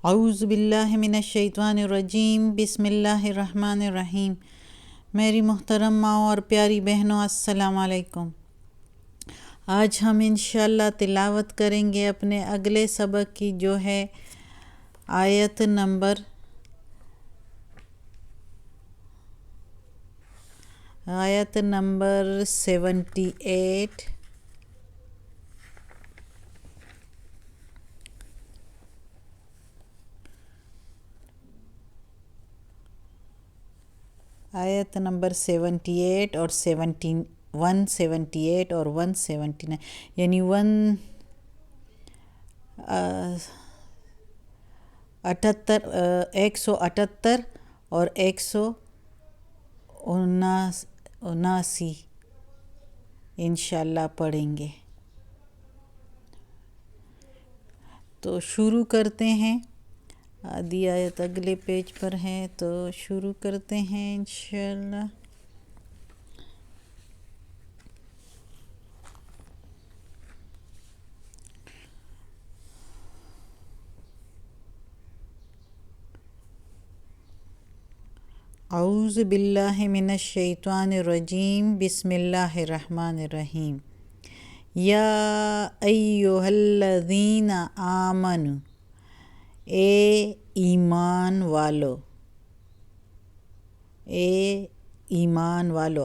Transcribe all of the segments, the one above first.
اعوذ باللہ من الشیطان الرجیم، بسم اللہ الرحمن الرحیم۔ میری محترم ماؤں اور پیاری بہنوں، السلام علیکم۔ آج ہم انشاءاللہ تلاوت کریں گے اپنے اگلے سبق کی، جو ہے آیت نمبر 78۔ آیت نمبر 78 اور 178 اور 179، یعنی 178 اور 179 انشاءاللہ پڑھیں گے۔ تو شروع کرتے ہیں۔ آدھی آیت اگلے پیج پر ہے، تو شروع کرتے ہیں انشاءاللہ۔ اعوذ باللہ من الشیطان الرجیم، بسم اللہ الرحمن الرحیم۔ یا ایہا الذین آمنوا، اے ایمان والو،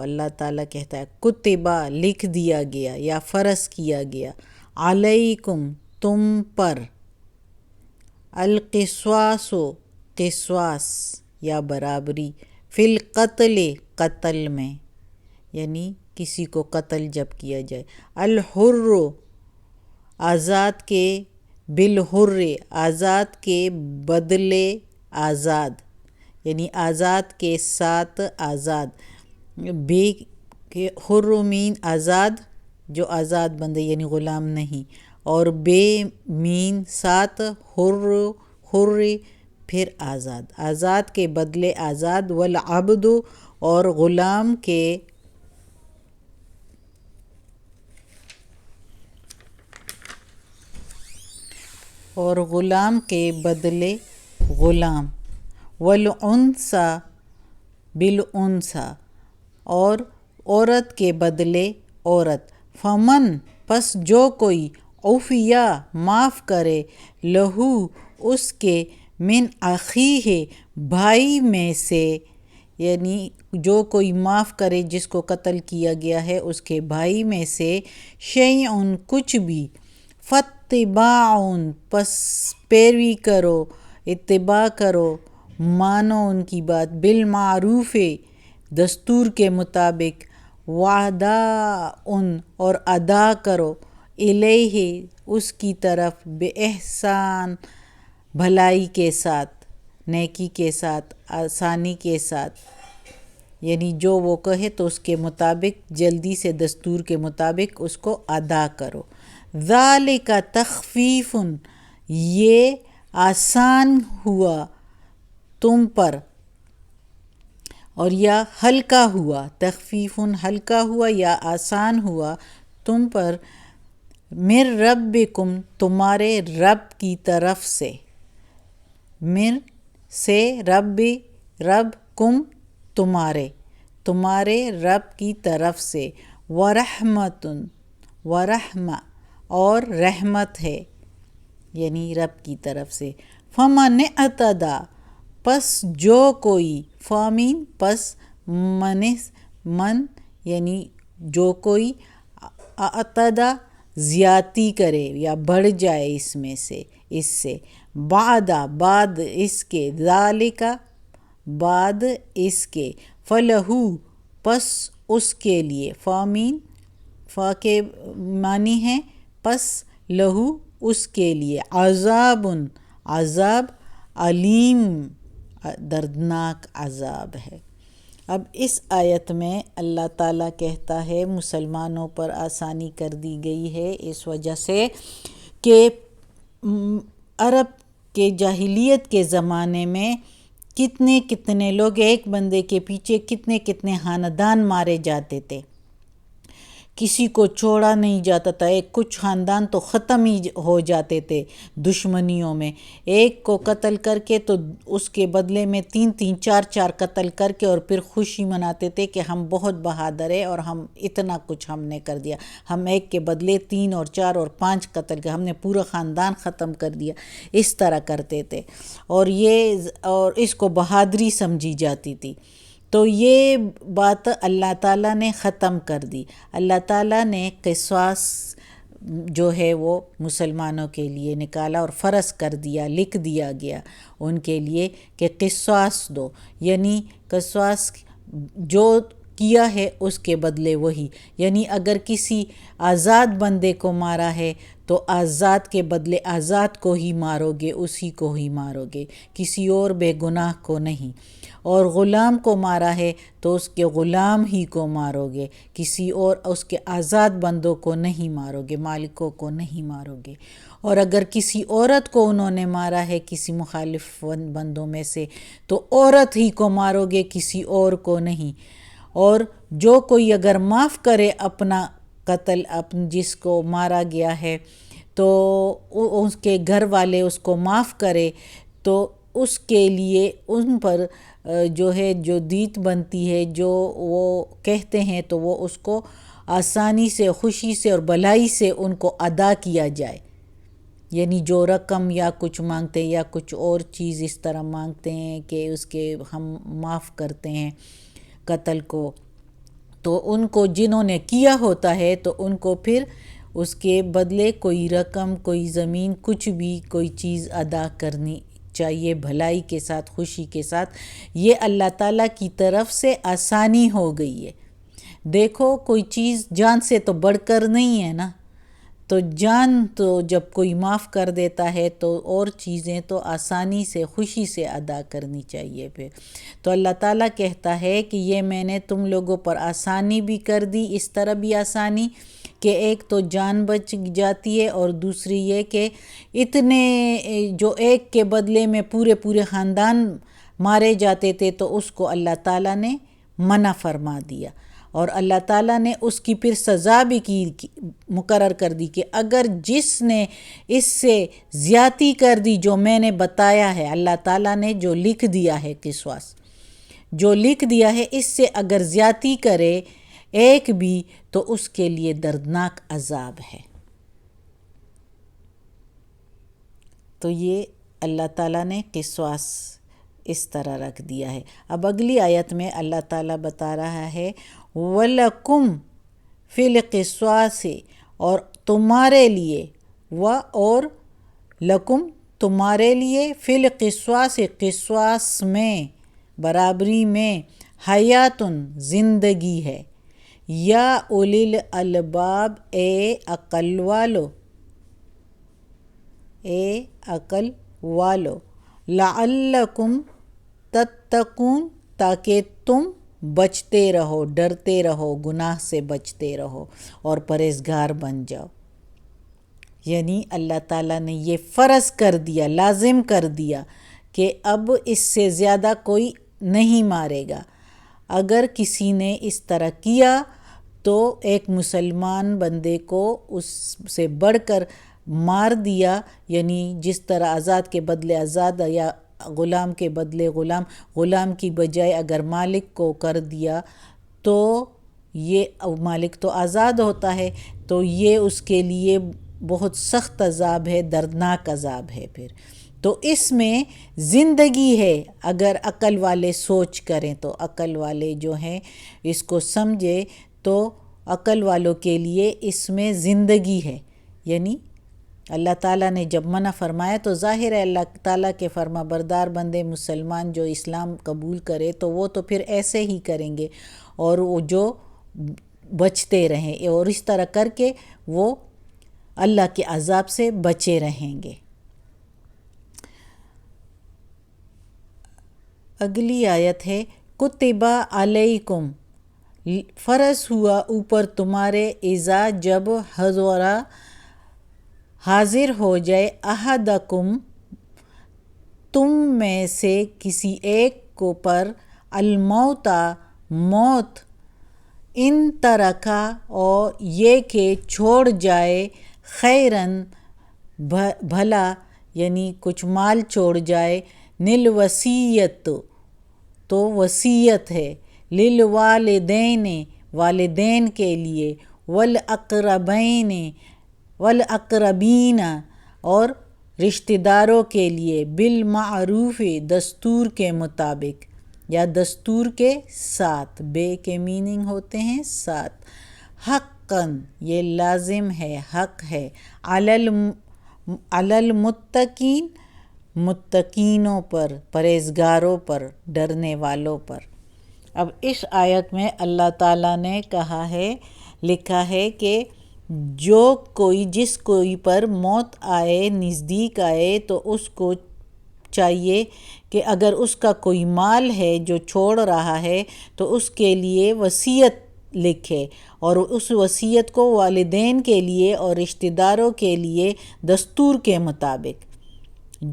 اللہ تعالیٰ کہتا ہے کتبہ، لکھ دیا گیا یا فرض کیا گیا، علیکم، تم پر، القصاص، قصاص یا برابری، فی القتل، قتل میں، یعنی کسی کو قتل جب کیا جائے، الحر، آزاد کے، بالحر، آزاد کے بدلے آزاد، یعنی آزاد کے ساتھ آزاد، بے کے حر مین آزاد، جو آزاد بندے یعنی غلام نہیں، اور بے مین ساتھ حر پھر آزاد، آزاد کے بدلے آزاد، والعبد، اور غلام کے بدلے غلام، والانثی بالانثی، اور عورت کے بدلے عورت، فمن، پس جو کوئی، عفیا، معاف کرے، لہو، اس کے، من اخیہ، بھائی میں سے، یعنی جو کوئی معاف کرے جس کو قتل کیا گیا ہے اس کے بھائی میں سے، شیئن، کچھ بھی، فاتباع، پس پیروی کرو، اتباع کرو، مانو ان کی بات، بالمعروف، دستور کے مطابق، واداء، اور ادا کرو، الیہ، اس کی طرف، بإحسان، بھلائی کے ساتھ، نیکی کے ساتھ، آسانی کے ساتھ، یعنی جو وہ کہے تو اس کے مطابق، جلدی سے دستور کے مطابق اس کو ادا کرو۔ ذالک تخفیف، یہ آسان ہوا تم پر، اور یا ہلکا ہوا، تخفیف ہلکا ہوا یا آسان ہوا تم پر، من ربکم، تمہارے رب کی طرف سے، من سے، رب کم، تمہارے رب کی طرف سے، ورحمہ، اور رحمت ہے، یعنی رب کی طرف سے، فمن اعتدی، پس جو کوئی، فامین، پس من، یعنی جو کوئی، اعتدی، زیادتی کرے یا بڑھ جائے اس سے، بعد اس کے، ذالک، بعد اس کے، فلہو، پس اس کے لیے، فامین، فا کے معنی ہے پس، لہو، اس کے لیے، عذاب، علیم، دردناک عذاب ہے۔ اب اس آیت میں اللہ تعالیٰ کہتا ہے مسلمانوں پر آسانی کر دی گئی ہے اس وجہ سے کہ عرب کے جاہلیت کے زمانے میں کتنے لوگ، ایک بندے کے پیچھے کتنے خاندان مارے جاتے تھے، کسی کو چھوڑا نہیں جاتا تھا، ایک کچھ خاندان تو ختم ہی ہو جاتے تھے دشمنیوں میں، ایک کو قتل کر کے تو اس کے بدلے میں 3 4 قتل کر کے اور پھر خوشی مناتے تھے کہ ہم بہت بہادر ہیں اور ہم اتنا کچھ ہم نے کر دیا، ہم ایک کے بدلے 3 اور 4 اور 5 قتل کر، ہم نے پورا خاندان ختم کر دیا، اس طرح کرتے تھے، اور اس کو بہادری سمجھی جاتی تھی۔ تو یہ بات اللہ تعالیٰ نے ختم کر دی، اللہ تعالیٰ نے قصاص جو ہے وہ مسلمانوں کے لیے نکالا اور فرض کر دیا، لکھ دیا گیا ان کے لیے کہ قصاص دو، یعنی قصاص جو کیا ہے اس کے بدلے وہی، یعنی اگر کسی آزاد بندے کو مارا ہے تو آزاد کے بدلے آزاد کو ہی مارو گے، اسی کو ہی مارو گے، کسی اور بے گناہ کو نہیں، اور غلام کو مارا ہے تو اس کے غلام ہی کو مارو گے، کسی اور اس کے آزاد بندوں کو نہیں مارو گے، مالکوں کو نہیں مارو گے، اور اگر کسی عورت کو انہوں نے مارا ہے کسی مخالف بندوں میں سے تو عورت ہی کو مارو گے، کسی اور کو نہیں، اور جو کوئی اگر معاف کرے اپنا قتل جس کو مارا گیا ہے تو اس کے گھر والے اس کو معاف کرے تو اس کے لیے ان پر جو ہے جو دیت بنتی ہے جو وہ کہتے ہیں تو وہ اس کو آسانی سے، خوشی سے اور بھلائی سے ان کو ادا کیا جائے، یعنی جو رقم یا کچھ مانگتے ہیں یا کچھ اور چیز اس طرح مانگتے ہیں کہ اس کے ہم معاف کرتے ہیں قتل کو، تو ان کو جنہوں نے کیا ہوتا ہے تو ان کو پھر اس کے بدلے کوئی رقم، کوئی زمین، کچھ بھی کوئی چیز ادا کرنی چاہیے بھلائی کے ساتھ، خوشی کے ساتھ۔ یہ اللہ تعالیٰ کی طرف سے آسانی ہو گئی ہے۔ دیکھو کوئی چیز جان سے تو بڑھ کر نہیں ہے نا، تو جان تو جب کوئی معاف کر دیتا ہے تو اور چیزیں تو آسانی سے، خوشی سے ادا کرنی چاہیے پھر۔ تو اللہ تعالیٰ کہتا ہے کہ یہ میں نے تم لوگوں پر آسانی بھی کر دی، اس طرح بھی آسانی کہ ایک تو جان بچ جاتی ہے، اور دوسری یہ کہ اتنے جو ایک کے بدلے میں پورے خاندان مارے جاتے تھے تو اس کو اللہ تعالیٰ نے منع فرما دیا، اور اللہ تعالیٰ نے اس کی پھر سزا بھی مقرر کر دی کہ اگر جس نے اس سے زیادتی کر دی جو میں نے بتایا ہے، اللہ تعالیٰ نے جو لکھ دیا ہے قصاص، جو لکھ دیا ہے، اس سے اگر زیادتی کرے ایک بھی تو اس کے لیے دردناک عذاب ہے۔ تو یہ اللہ تعالیٰ نے قصاص اس طرح رکھ دیا ہے۔ اب اگلی آیت میں اللہ تعالیٰ بتا رہا ہے وَلَكُمْ فِي الْقِصَاصِ، اور تمہارے لیے، اور لکم تمہارے لیے، فی القصاص قصاص میں، برابری میں، حیاتن زندگی ہے، یا اولی الالباب اے عقل والو، لعلکم تتقون، تاکہ تم بچتے رہو، ڈرتے رہو، گناہ سے بچتے رہو اور پرہیزگار بن جاؤ۔ یعنی اللہ تعالیٰ نے یہ فرض کر دیا، لازم کر دیا کہ اب اس سے زیادہ کوئی نہیں مارے گا۔ اگر کسی نے اس طرح کیا تو ایک مسلمان بندے کو اس سے بڑھ کر مار دیا، یعنی جس طرح آزاد کے بدلے آزاد یا غلام کے بدلے غلام، غلام کی بجائے اگر مالک کو کر دیا تو یہ مالک تو آزاد ہوتا ہے، تو یہ اس کے لیے بہت سخت عذاب ہے، دردناک عذاب ہے پھر۔ تو اس میں زندگی ہے، اگر عقل والے سوچ کریں تو، عقل والے جو ہیں اس کو سمجھے تو عقل والوں کے لیے اس میں زندگی ہے۔ یعنی اللہ تعالیٰ نے جب منع فرمایا تو ظاہر ہے اللہ تعالیٰ کے فرما بردار بندے مسلمان جو اسلام قبول کرے تو وہ تو پھر ایسے ہی کریں گے، اور وہ جو بچتے رہیں، اور اس طرح کر کے وہ اللہ کے عذاب سے بچے رہیں گے۔ اگلی آیت ہے کتبہ علیکم، فرض ہوا اوپر تمہارے، اذا جب حاضر ہو جائے، احدکم تم میں سے کسی ایک کو پر، الموت موت، ان ترکا اور یہ کہ چھوڑ جائے خیرن بھلا یعنی کچھ مال چھوڑ جائے نل وصیت تو وصیت ہے للوالدین والدین کے لیے والاقربین والاقربین اور رشتہ داروں کے لیے بالمعروف دستور کے مطابق یا دستور کے ساتھ. بے کے میننگ ہوتے ہیں ساتھ. حقاً یہ لازم ہے حق ہے علی المتقین متقینوں پر پرہیزگاروں پر ڈرنے والوں پر. اب اس آیت میں اللہ تعالیٰ نے کہا ہے لکھا ہے کہ جس کوئی پر موت آئے نزدیک آئے تو اس کو چاہیے کہ اگر اس کا کوئی مال ہے جو چھوڑ رہا ہے تو اس کے لیے وصیت لکھے اور اس وصیت کو والدین کے لیے اور رشتہ داروں کے لیے دستور کے مطابق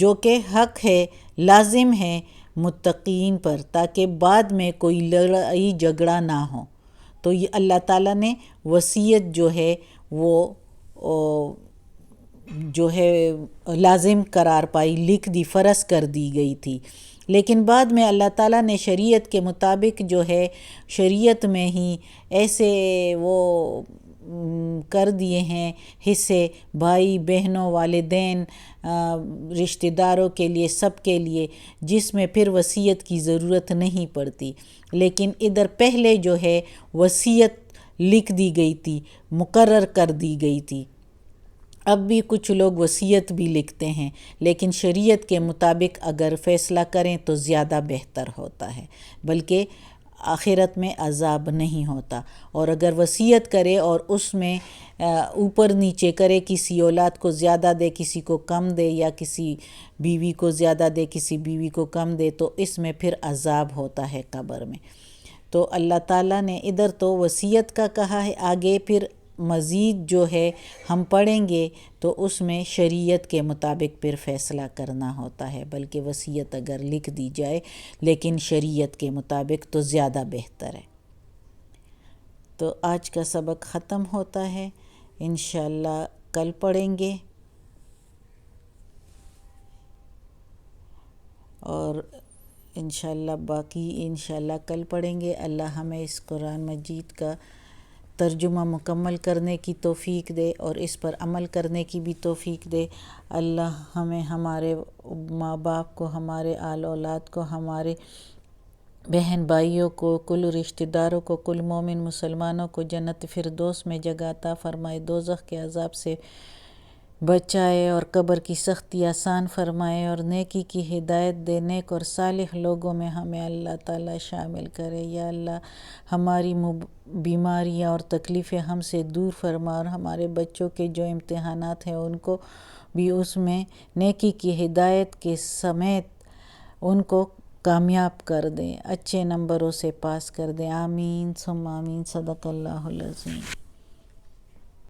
جو کہ حق ہے لازم ہے متقین پر تاکہ بعد میں کوئی لڑائی جھگڑا نہ ہو. تو یہ اللہ تعالیٰ نے وصیت جو ہے وہ جو ہے لازم قرار پائی لکھ دی فرض کر دی گئی تھی. لیکن بعد میں اللہ تعالیٰ نے شریعت کے مطابق جو ہے شریعت میں ہی ایسے وہ کر دیے ہیں حصے بھائی بہنوں والدین رشتہ داروں کے لیے سب کے لیے جس میں پھر وصیت کی ضرورت نہیں پڑتی. لیکن ادھر پہلے جو ہے وصیت لکھ دی گئی تھی مقرر کر دی گئی تھی. اب بھی کچھ لوگ وصیت بھی لکھتے ہیں لیکن شریعت کے مطابق اگر فیصلہ کریں تو زیادہ بہتر ہوتا ہے بلکہ آخرت میں عذاب نہیں ہوتا. اور اگر وصیت کرے اور اس میں اوپر نیچے کرے کسی اولاد کو زیادہ دے کسی کو کم دے یا کسی بیوی کو زیادہ دے کسی بیوی کو کم دے تو اس میں پھر عذاب ہوتا ہے قبر میں. تو اللہ تعالیٰ نے ادھر تو وصیت کا کہا ہے. آگے پھر مزید جو ہے ہم پڑھیں گے تو اس میں شریعت کے مطابق پھر فیصلہ کرنا ہوتا ہے بلکہ وصیت اگر لکھ دی جائے لیکن شریعت کے مطابق تو زیادہ بہتر ہے. تو آج کا سبق ختم ہوتا ہے انشاءاللہ کل پڑھیں گے اور انشاءاللہ باقی انشاءاللہ کل پڑھیں گے. اللہ ہمیں اس قرآن مجید کا ترجمہ مکمل کرنے کی توفیق دے اور اس پر عمل کرنے کی بھی توفیق دے. اللہ ہمیں ہمارے ماں باپ کو ہمارے آل اولاد کو ہمارے بہن بھائیوں کو کل رشتہ داروں کو کل مومن مسلمانوں کو جنت فردوس میں جگہ عطا فرمائے. دوزخ کے عذاب سے بچائے اور قبر کی سختی آسان فرمائے اور نیکی کی ہدایت دے. نیک اور صالح لوگوں میں ہمیں اللہ تعالیٰ شامل کرے. یا اللہ ہماری بیماریاں اور تکلیفیں ہم سے دور فرما اور ہمارے بچوں کے جو امتحانات ہیں ان کو بھی اس میں نیکی کی ہدایت کے سمیت ان کو کامیاب کر دیں اچھے نمبروں سے پاس کر دیں. آمین ثم آمین. صدق اللہ العظیم.